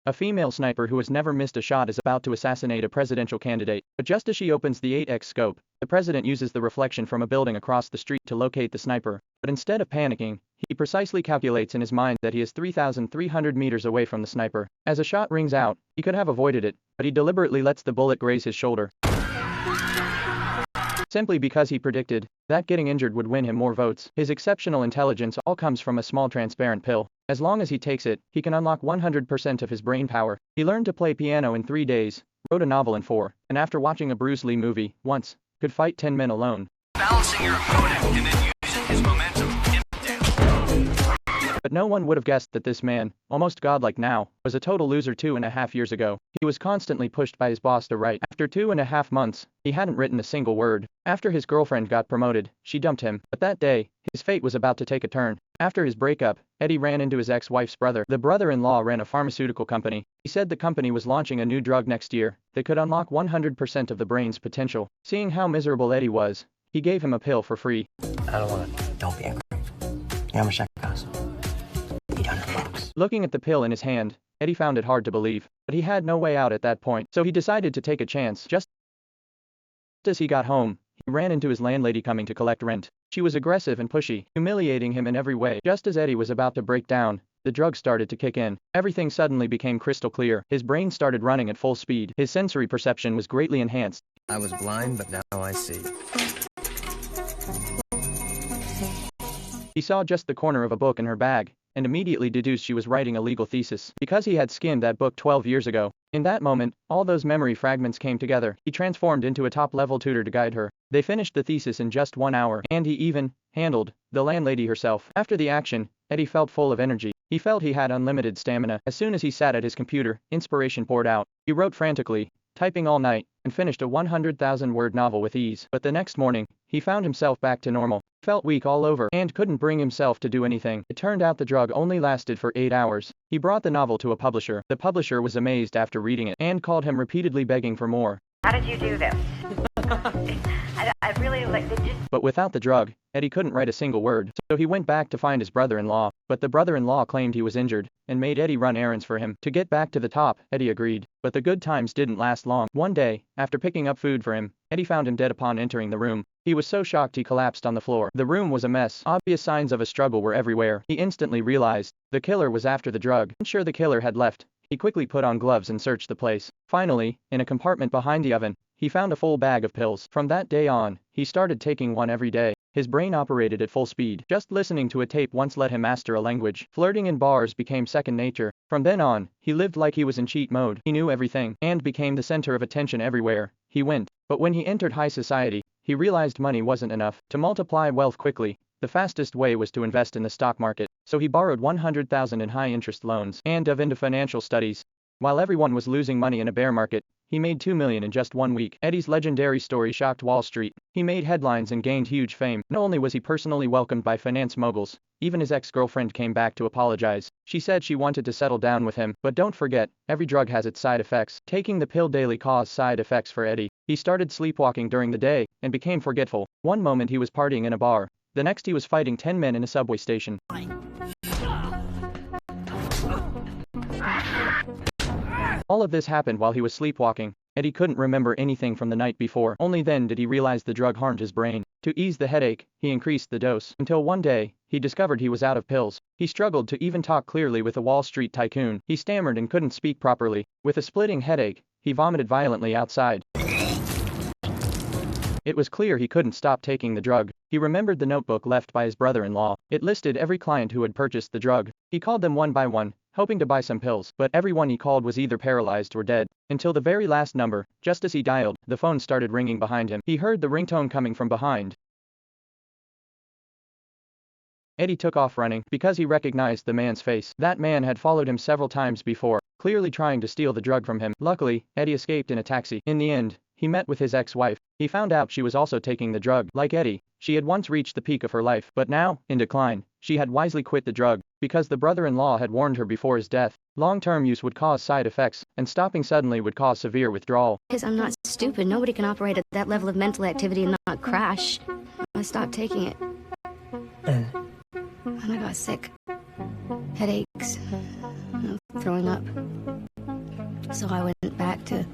A female sniper who has never missed a shot is about to assassinate a presidential candidate, but just as she opens the 8x scope, the president uses the reflection from a building across the street to locate the sniper. But instead of panicking, he precisely calculates in his mind that he is 3,300 meters away from the sniper. As a shot rings out, he could have avoided it, but he deliberately lets the bullet graze his shoulder, simply because he predicted that getting injured would win him more votes. His exceptional intelligence all comes from a small transparent pill. As long as he takes it, he can unlock 100% of his brain power. He learned to play piano in 3 days, wrote a novel in 4, and after watching a Bruce Lee movie once, could fight 10 men alone. Balancing your opponent and then using his momentum. But no one would have guessed that this man, almost godlike now, was a total loser 2.5 years ago. He was constantly pushed by his boss to write. After 2.5 months, he hadn't written a single word. After his girlfriend got promoted, she dumped him. But that day, his fate was about to take a turn. After his breakup, Eddie ran into his ex-wife's brother. The brother-in-law ran a pharmaceutical company. He said the company was launching a new drug next year that could unlock 100% of the brain's potential. Seeing how miserable Eddie was, he gave him a pill for free. I don't want it. Don't be ungrateful. Yeah, I'm a shakos. Looking at the pill in his hand, Eddie found it hard to believe, but he had no way out at that point, so he decided to take a chance. Just as he got home, he ran into his landlady coming to collect rent. She was aggressive and pushy, humiliating him in every way. Just as Eddie was about to break down, the drug started to kick in. Everything suddenly became crystal clear. His brain started running at full speed. His sensory perception was greatly enhanced. I was blind, but now I see. He saw just the corner of a book in her bag, and immediately deduced she was writing a legal thesis, because he had skimmed that book 12 years ago. In that moment, all those memory fragments came together. He transformed into a top-level tutor to guide her. They finished the thesis in just 1 hour, and he even handled the landlady herself. After the action, Eddie felt full of energy. He felt he had unlimited stamina. As soon as he sat at his computer, inspiration poured out. He wrote frantically, typing all night, and finished a 100,000-word novel with ease. But the next morning, he found himself back to normal. He felt weak all over and couldn't bring himself to do anything. It turned out the drug only lasted for 8 hours. He brought the novel to a publisher. The publisher was amazed after reading it and called him repeatedly begging for more. How did you do this? I really like it. But without the drug, Eddie couldn't write a single word, so he went back to find his brother-in-law. But the brother-in-law claimed he was injured and made Eddie run errands for him. To get back to the top, Eddie agreed, but the good times didn't last long. One day, after picking up food for him, Eddie found him dead upon entering the room. He was so shocked he collapsed on the floor. The room was a mess. Obvious signs of a struggle were everywhere. He instantly realized the killer was after the drug. Unsure the killer had left, he quickly put on gloves and searched the place. Finally, in a compartment behind the oven, he found a full bag of pills. From that day on, he started taking one every day. His brain operated at full speed. Just listening to a tape once let him master a language. Flirting in bars became second nature. From then on, he lived like he was in cheat mode. He knew everything and became the center of attention everywhere he went. But when he entered high society, he realized money wasn't enough. To multiply wealth quickly, the fastest way was to invest in the stock market. So he borrowed 100,000 in high-interest loans and dove into financial studies. While everyone was losing money in a bear market, he made $2 million in just 1 week. Eddie's legendary story shocked Wall Street. He made headlines and gained huge fame. Not only was he personally welcomed by finance moguls, even his ex-girlfriend came back to apologize. She said she wanted to settle down with him. But don't forget, every drug has its side effects. Taking the pill daily caused side effects for Eddie. He started sleepwalking during the day and became forgetful. One moment he was partying in a bar. The next he was fighting 10 men in a subway station. All of this happened while he was sleepwalking. Eddie couldn't remember anything from the night before. Only then did he realize the drug harmed his brain. To ease the headache, he increased the dose, until one day, he discovered he was out of pills. He struggled to even talk clearly with a Wall Street tycoon. He stammered and couldn't speak properly. With a splitting headache, he vomited violently outside. It was clear he couldn't stop taking the drug. He remembered the notebook left by his brother-in-law. It listed every client who had purchased the drug. He called them one by one, hoping to buy some pills, but everyone he called was either paralyzed or dead. Until the very last number, just as he dialed, the phone started ringing behind him. He heard the ringtone coming from behind. Eddie took off running, because he recognized the man's face. That man had followed him several times before, clearly trying to steal the drug from him. Luckily, Eddie escaped in a taxi. In the end, he met with his ex-wife. He found out she was also taking the drug. Like Eddie, she had once reached the peak of her life, but now, in decline, she had wisely quit the drug, because the brother-in-law had warned her before his death. Long-term use would cause side effects, and stopping suddenly would cause severe withdrawal. Because I'm not stupid. Nobody can operate at that level of mental activity and not crash. I stopped taking it. And I got sick. Headaches. Throwing up. So I went back to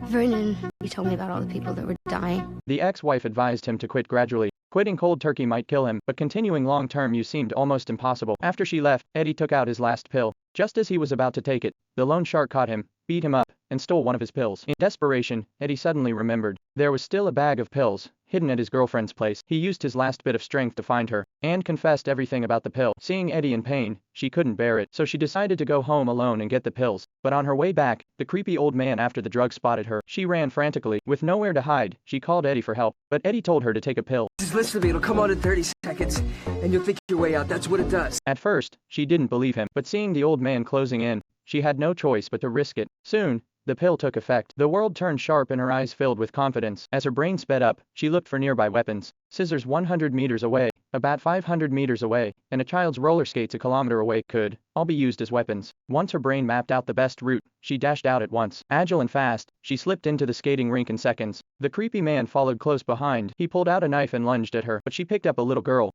Vernon. He told me about all the people that were dying. The ex-wife advised him to quit gradually. Quitting cold turkey might kill him, but continuing long-term use seemed almost impossible. After she left, Eddie took out his last pill. Just as he was about to take it, the loan shark caught him, beat him up, and stole one of his pills. In desperation, Eddie suddenly remembered there was still a bag of pills hidden at his girlfriend's place. He used his last bit of strength to find her, and confessed everything about the pill. Seeing Eddie in pain, she couldn't bear it, so she decided to go home alone and get the pills. But on her way back, the creepy old man after the drug spotted her. She ran frantically. With nowhere to hide, she called Eddie for help, but Eddie told her to take a pill. Just listen to me, it'll come on in 30 seconds, and you'll think your way out, that's what it does. At first, she didn't believe him, but seeing the old man closing in, she had no choice but to risk it. Soon, the pill took effect. The world turned sharp and her eyes filled with confidence. As her brain sped up, she looked for nearby weapons. Scissors 100 meters away, a bat 500 meters away, and a child's roller skates a kilometer away could all be used as weapons. Once her brain mapped out the best route, she dashed out at once. Agile and fast, she slipped into the skating rink in seconds. The creepy man followed close behind. He pulled out a knife and lunged at her, but she picked up a little girl.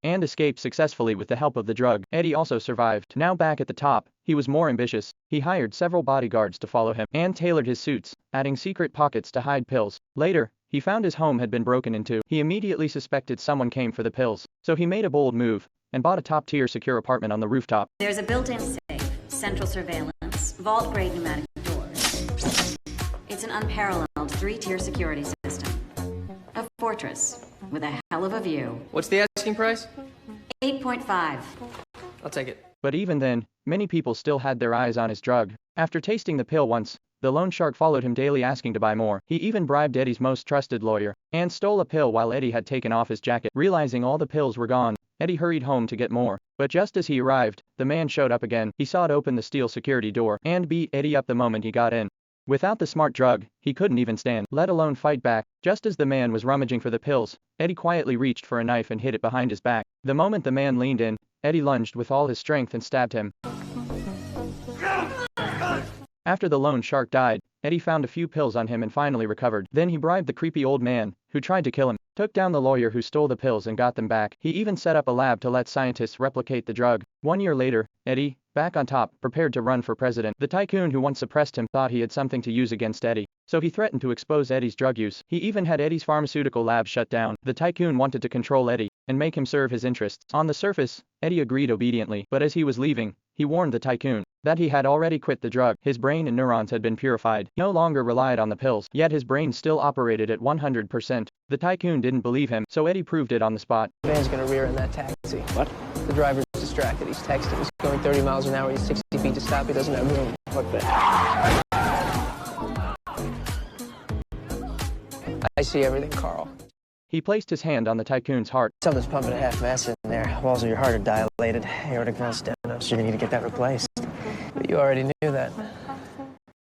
And escaped successfully with the help of the drug. Eddie also survived. Now back at the top, he was more ambitious. He hired several bodyguards to follow him, and tailored his suits, adding secret pockets to hide pills. Later, he found his home had been broken into. He immediately suspected someone came for the pills, so he made a bold move, and bought a top-tier secure apartment on the rooftop. There's a built-in safe, central surveillance, vault-grade pneumatic doors. It's an unparalleled 3-tier security system. A fortress with a hell of a view. What's the asking price? 8.5. I'll take it. But even then, many people still had their eyes on his drug. After tasting the pill once, the loan shark followed him daily asking to buy more. He even bribed Eddie's most trusted lawyer, and stole a pill while Eddie had taken off his jacket. Realizing all the pills were gone, Eddie hurried home to get more. But just as he arrived, the man showed up again. He sought open the steel security door, and beat Eddie up the moment he got in. Without the smart drug, he couldn't even stand, let alone fight back. Just as the man was rummaging for the pills, Eddie quietly reached for a knife and hid it behind his back. The moment the man leaned in, Eddie lunged with all his strength and stabbed him. After the loan shark died, Eddie found a few pills on him and finally recovered. Then he bribed the creepy old man, who tried to kill him, took down the lawyer who stole the pills and got them back. He even set up a lab to let scientists replicate the drug. 1 year later, Eddie, back on top, prepared to run for president. The tycoon who once suppressed him thought he had something to use against Eddie, so he threatened to expose Eddie's drug use. He even had Eddie's pharmaceutical lab shut down. The tycoon wanted to control Eddie, and make him serve his interests. On the surface, Eddie agreed obediently, but as he was leaving, he warned the tycoon that he had already quit the drug. His brain and neurons had been purified. He no longer relied on the pills, yet his brain still operated at 100%. The tycoon didn't believe him, so Eddie proved it on the spot. The van's gonna rear in that taxi. What? The driver's distracted, he's texting, he's going 30 miles an hour, he's 60 feet to stop, he doesn't have room. What the? I see everything, Carl. He placed his hand on the tycoon's heart. Something's pumping a half mass in there. Walls of your heart are dilated. Aortic valve stenosis. You're gonna need to get that replaced. But you already knew that.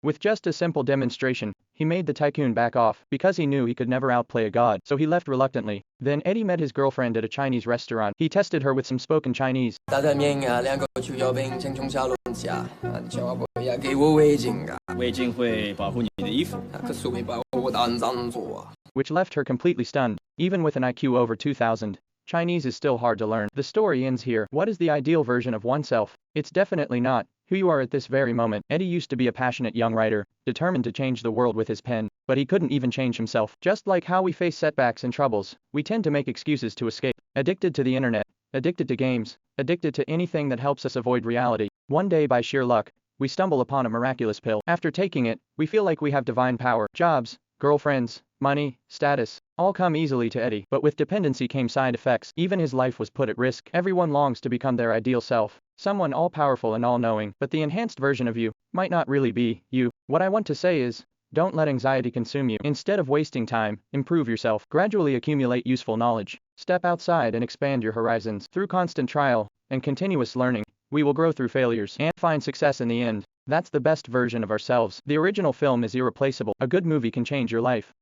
With just a simple demonstration, he made the tycoon back off, because he knew he could never outplay a god, so he left reluctantly. Then Eddie met his girlfriend at a Chinese restaurant. He tested her with some spoken Chinese. 大蛋面啊，2个去腰兵，先冲下龙虾，你千万不要给我围巾啊，围巾会保护你的衣服。可是会把我当脏做啊。 Which left her completely stunned. Even with an IQ over 2000, Chinese is still hard to learn. The story ends here. What is the ideal version of oneself? It's definitely not who you are at this very moment. Eddie used to be a passionate young writer, determined to change the world with his pen, but he couldn't even change himself. Just like how we face setbacks and troubles, we tend to make excuses to escape. Addicted to the internet, addicted to games, addicted to anything that helps us avoid reality. One day by sheer luck, we stumble upon a miraculous pill. After taking it, we feel like we have divine power. Jobs, girlfriends, money, status, all come easily to Eddie. But with dependency came side effects. Even his life was put at risk. Everyone longs to become their ideal self. Someone all-powerful and all-knowing. But the enhanced version of you might not really be you. What I want to say is, don't let anxiety consume you. Instead of wasting time, improve yourself. Gradually accumulate useful knowledge. Step outside and expand your horizons. Through constant trial and continuous learning, we will grow through failures and find success in the end. That's the best version of ourselves. The original film is irreplaceable. A good movie can change your life.